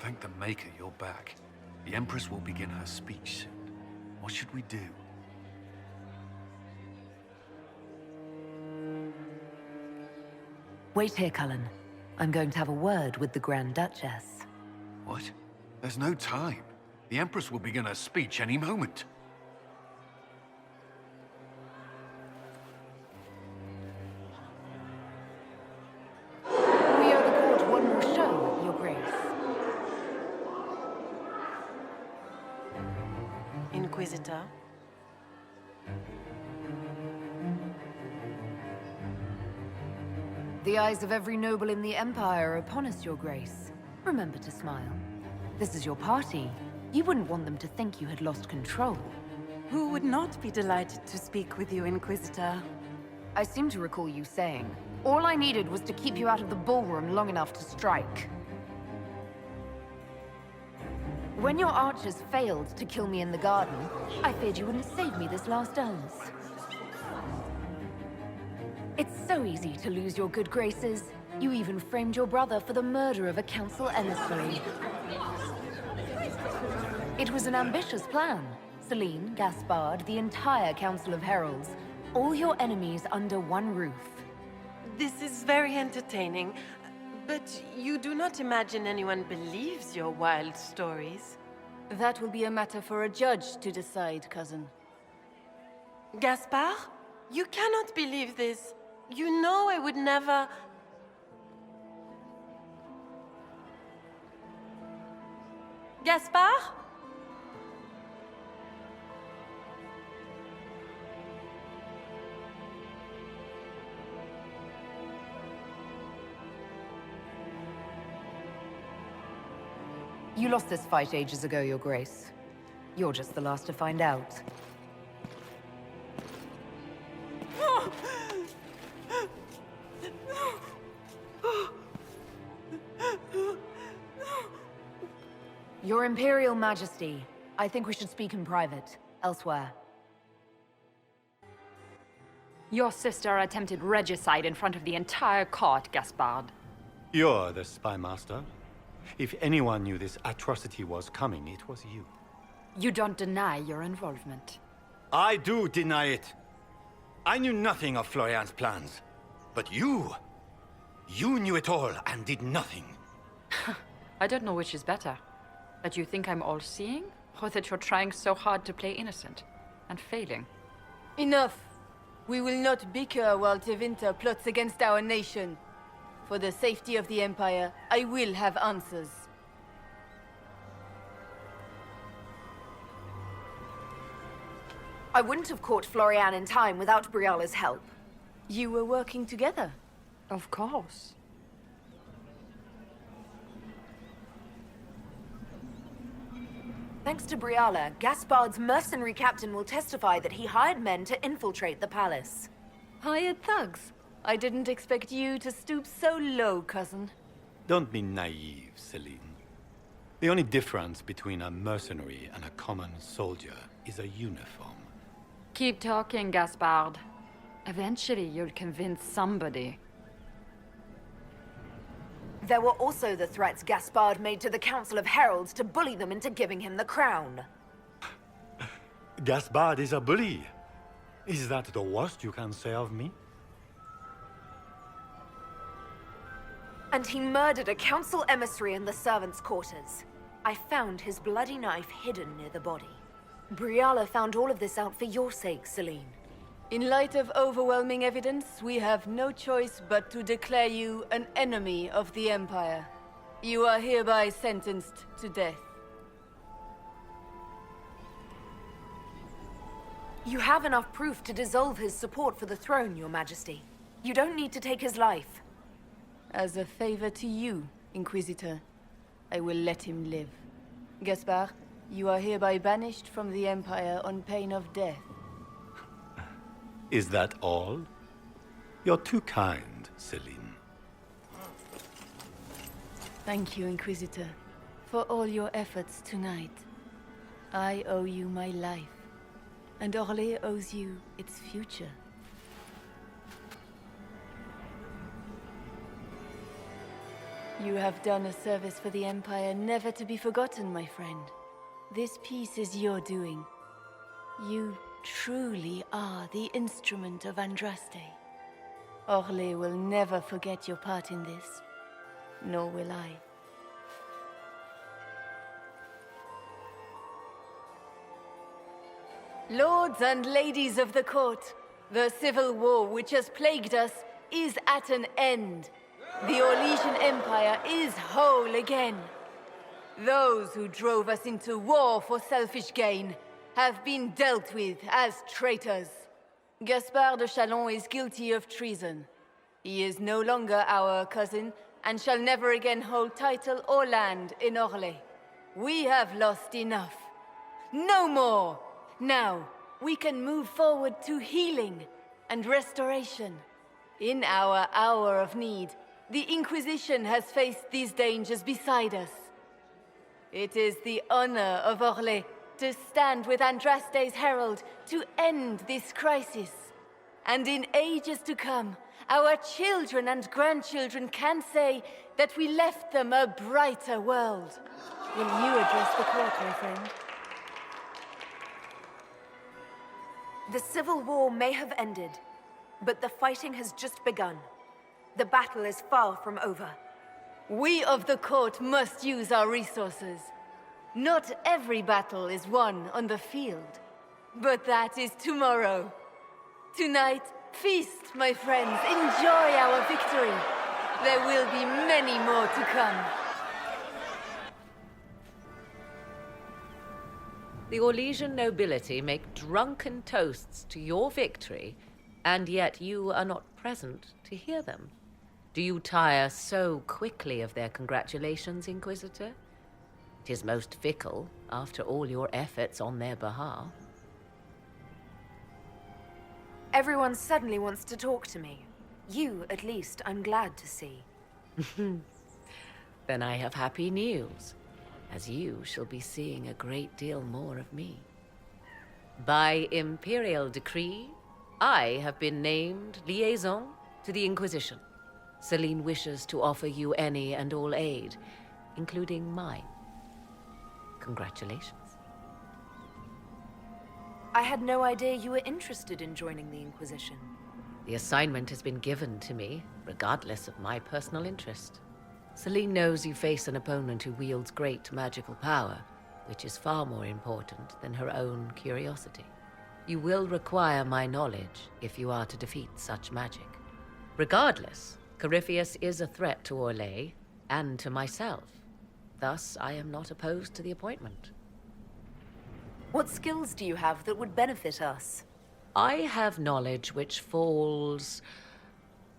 Thank the Maker you're back. The Empress will begin her speech soon. What should we do? Wait here, Cullen. I'm going to have a word with the Grand Duchess. What? There's no time. The Empress will begin her speech any moment. We owe the court one more show, Your Grace. Inquisitor. The eyes of every noble in the Empire are upon us, Your Grace. Remember to smile. This is your party. You wouldn't want them to think you had lost control. Who would not be delighted to speak with you, Inquisitor? I seem to recall you saying, all I needed was to keep you out of the ballroom long enough to strike. When your archers failed to kill me in the garden, I feared you wouldn't save me this last dance. It's so easy to lose your good graces. You even framed your brother for the murder of a council emissary. It was an ambitious plan. Celine, Gaspard, the entire Council of Heralds, all your enemies under one roof. This is very entertaining, but you do not imagine anyone believes your wild stories. That will be a matter for a judge to decide, cousin. Gaspard? You cannot believe this. You know I would never... Gaspard? You lost this fight ages ago, Your Grace. You're just the last to find out. Your Imperial Majesty, I think we should speak in private, elsewhere. Your sister attempted regicide in front of the entire court, Gaspard. You're the spy master. If anyone knew this atrocity was coming, it was you. You don't deny your involvement. I do deny it. I knew nothing of Florian's plans. But you knew it all and did nothing. I don't know which is better. That you think I'm all-seeing, or that you're trying so hard to play innocent and failing? Enough! We will not bicker while Tevinter plots against our nation. For the safety of the Empire, I will have answers. I wouldn't have caught Florian in time without Briala's help. You were working together. Of course. Thanks to Briala, Gaspard's mercenary captain will testify that he hired men to infiltrate the palace. Hired thugs? I didn't expect you to stoop so low, cousin. Don't be naive, Celine. The only difference between a mercenary and a common soldier is a uniform. Keep talking, Gaspard. Eventually, you'll convince somebody. There were also the threats Gaspard made to the Council of Heralds to bully them into giving him the crown. Gaspard is a bully. Is that the worst you can say of me? And he murdered a council emissary in the servants' quarters. I found his bloody knife hidden near the body. Briala found all of this out for your sake, Celine. In light of overwhelming evidence, we have no choice but to declare you an enemy of the Empire. You are hereby sentenced to death. You have enough proof to dissolve his support for the throne, Your Majesty. You don't need to take his life. As a favor to you, Inquisitor, I will let him live. Gaspard, you are hereby banished from the Empire on pain of death. Is that all? You're too kind, Celine. Thank you, Inquisitor, for all your efforts tonight. I owe you my life, and Orlais owes you its future. You have done a service for the Empire never to be forgotten, my friend. This piece is your doing. You truly are the instrument of Andraste. Orlais will never forget your part in this, nor will I. Lords and ladies of the court, the civil war which has plagued us is at an end. The Orlesian Empire is whole again. Those who drove us into war for selfish gain have been dealt with as traitors. Gaspard de Chalon is guilty of treason. He is no longer our cousin and shall never again hold title or land in Orlais. We have lost enough. No more! Now, we can move forward to healing and restoration. In our hour of need, the Inquisition has faced these dangers beside us. It is the honor of Orlais to stand with Andraste's herald to end this crisis. And in ages to come, our children and grandchildren can say that we left them a brighter world. Will you address the court, my friend? The civil war may have ended, but the fighting has just begun. The battle is far from over. We of the court must use our resources. Not every battle is won on the field, but that is tomorrow. Tonight, feast, my friends. Enjoy our victory. There will be many more to come. The Orlesian nobility make drunken toasts to your victory, and yet you are not present to hear them. Do you tire so quickly of their congratulations, Inquisitor? 'Tis most fickle, after all your efforts on their behalf. Everyone suddenly wants to talk to me. You, at least, I'm glad to see. Then I have happy news, as you shall be seeing a great deal more of me. By imperial decree, I have been named liaison to the Inquisition. Celine wishes to offer you any and all aid, including mine. Congratulations. I had no idea you were interested in joining the Inquisition. The assignment has been given to me, regardless of my personal interest. Celine knows you face an opponent who wields great magical power, which is far more important than her own curiosity. You will require my knowledge if you are to defeat such magic. Regardless, Corypheus is a threat to Orlais and to myself. Thus, I am not opposed to the appointment. What skills do you have that would benefit us? I have knowledge which falls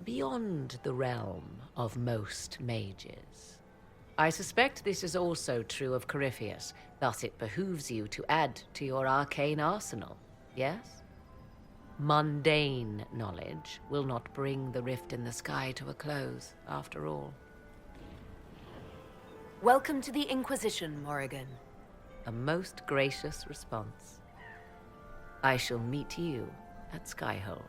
beyond the realm of most mages. I suspect this is also true of Corypheus, thus it behooves you to add to your arcane arsenal, yes? Mundane knowledge will not bring the rift in the sky to a close, after all. Welcome to the Inquisition, Morrigan. A most gracious response. I shall meet you at Skyhold.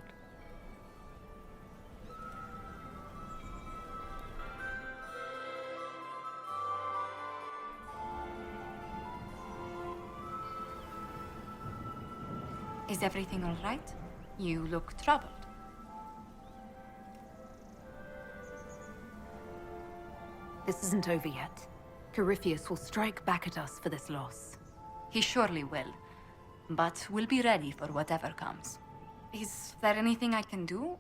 Is everything all right? You look troubled. This isn't over yet. Corypheus will strike back at us for this loss. He surely will. But we'll be ready for whatever comes. Is there anything I can do?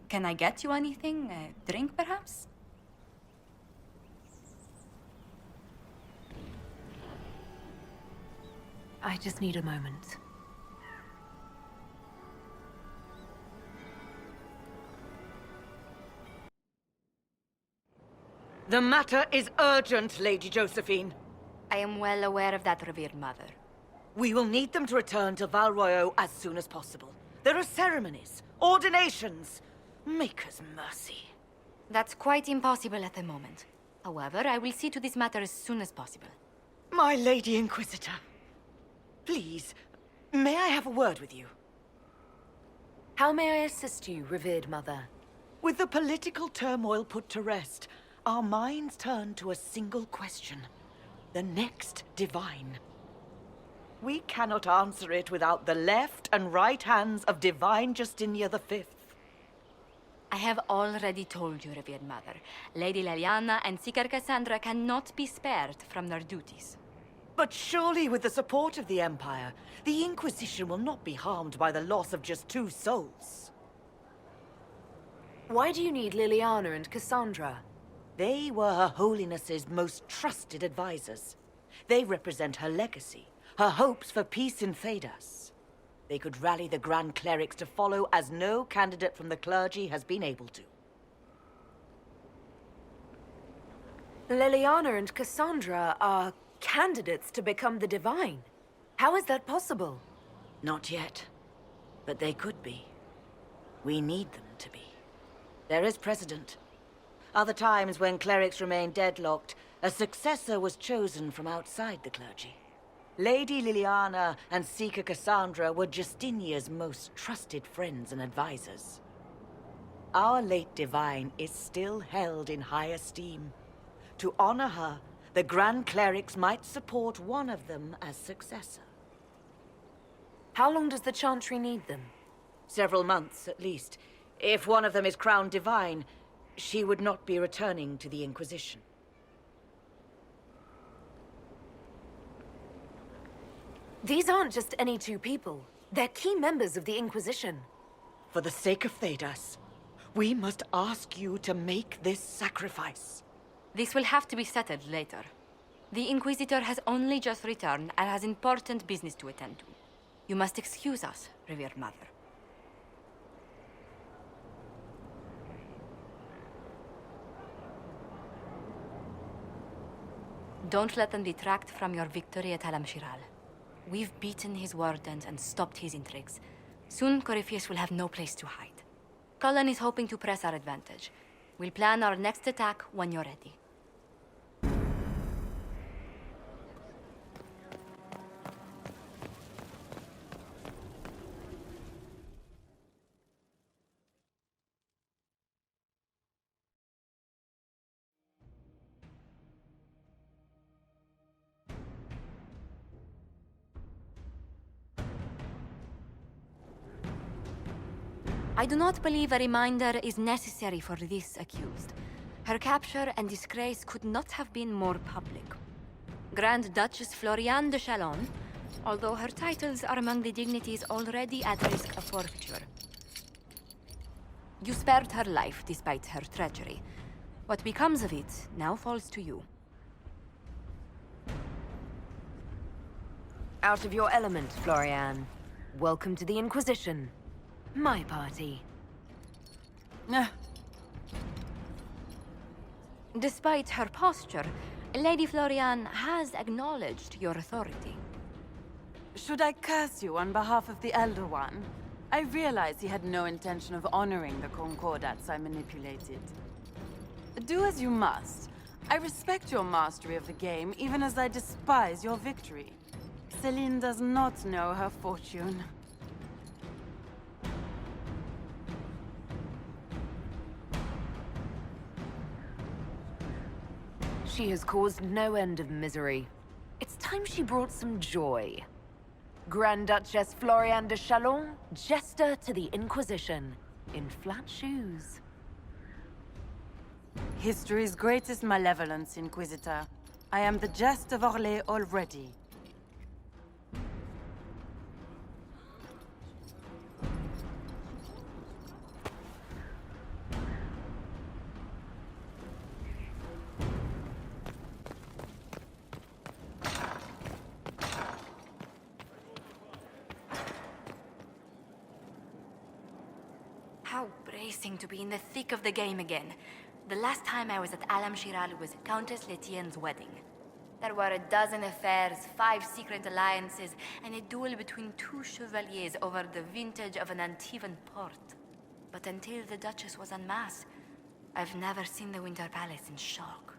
Can I get you anything? A drink, perhaps? I just need a moment. The matter is urgent, Lady Josephine. I am well aware of that, revered mother. We will need them to return to Val Royeaux as soon as possible. There are ceremonies, ordinations. Make us mercy. That's quite impossible at the moment. However, I will see to this matter as soon as possible. My Lady Inquisitor, please, may I have a word with you? How may I assist you, revered mother? With the political turmoil put to rest, our minds turn to a single question. The next divine. We cannot answer it without the left and right hands of Divine Justinia V. I have already told you, revered mother. Lady Leliana and Seeker Cassandra cannot be spared from their duties. But surely with the support of the Empire, the Inquisition will not be harmed by the loss of just 2 souls. Why do you need Liliana and Cassandra? They were Her Holiness's most trusted advisors. They represent her legacy, her hopes for peace in Thedas. They could rally the Grand Clerics to follow as no candidate from the clergy has been able to. Liliana and Cassandra are candidates to become the Divine. How is that possible? Not yet. But they could be. We need them to be. There is precedent. Other times when clerics remained deadlocked, a successor was chosen from outside the clergy. Lady Liliana and Seeker Cassandra were Justinia's most trusted friends and advisors. Our late divine is still held in high esteem. To honor her, the Grand Clerics might support one of them as successor. How long does the Chantry need them? Several months, at least. If one of them is crowned divine, she would not be returning to the Inquisition. These aren't just any 2 people. They're key members of the Inquisition. For the sake of Thedas, we must ask you to make this sacrifice. This will have to be settled later. The Inquisitor has only just returned and has important business to attend to. You must excuse us, revered mother. Don't let them detract from your victory at Alam-Shiral. We've beaten his wardens and stopped his intrigues. Soon, Corypheus will have no place to hide. Cullen is hoping to press our advantage. We'll plan our next attack when you're ready. I do not believe a reminder is necessary for this accused. Her capture and disgrace could not have been more public. Grand Duchess Floriane de Chalon, although her titles are among the dignities already at risk of forfeiture. You spared her life despite her treachery. What becomes of it now falls to you. Out of your element, Floriane. Welcome to the Inquisition. My party. Despite her posture, Lady Floriane has acknowledged your authority. Should I curse you on behalf of the Elder One? I realize he had no intention of honoring the concordats I manipulated. Do as you must. I respect your mastery of the game, even as I despise your victory. Celine does not know her fortune. She has caused no end of misery. It's time she brought some joy. Grand Duchess Floriane de Chalon, jester to the Inquisition, in flat shoes. History's greatest malevolence, Inquisitor. I am the jest of Orlais already. How bracing to be in the thick of the game again. The last time I was at Alam-Shiral was Countess Letienne's wedding. There were a dozen affairs, 5 secret alliances, and a duel between 2 chevaliers over the vintage of an Antivan port. But until the Duchess was en masse, I've never seen the Winter Palace in shock.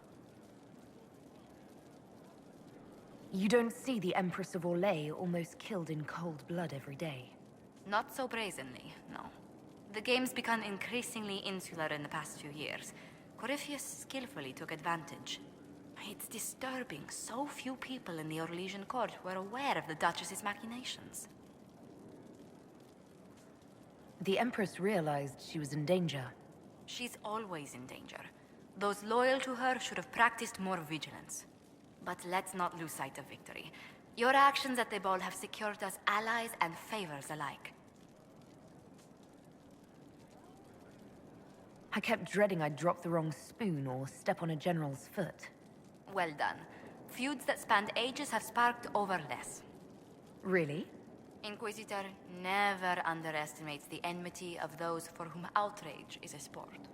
You don't see the Empress of Orlais almost killed in cold blood every day. Not so brazenly, no. The game's become increasingly insular in the past few years. Corypheus skillfully took advantage. It's disturbing so few people in the Orlesian court were aware of the Duchess's machinations. The Empress realized she was in danger. She's always in danger. Those loyal to her should have practiced more vigilance. But let's not lose sight of victory. Your actions at the ball have secured us allies and favors alike. I kept dreading I'd drop the wrong spoon or step on a general's foot. Well done. Feuds that spanned ages have sparked over less. Really? Inquisitor never underestimates the enmity of those for whom outrage is a sport.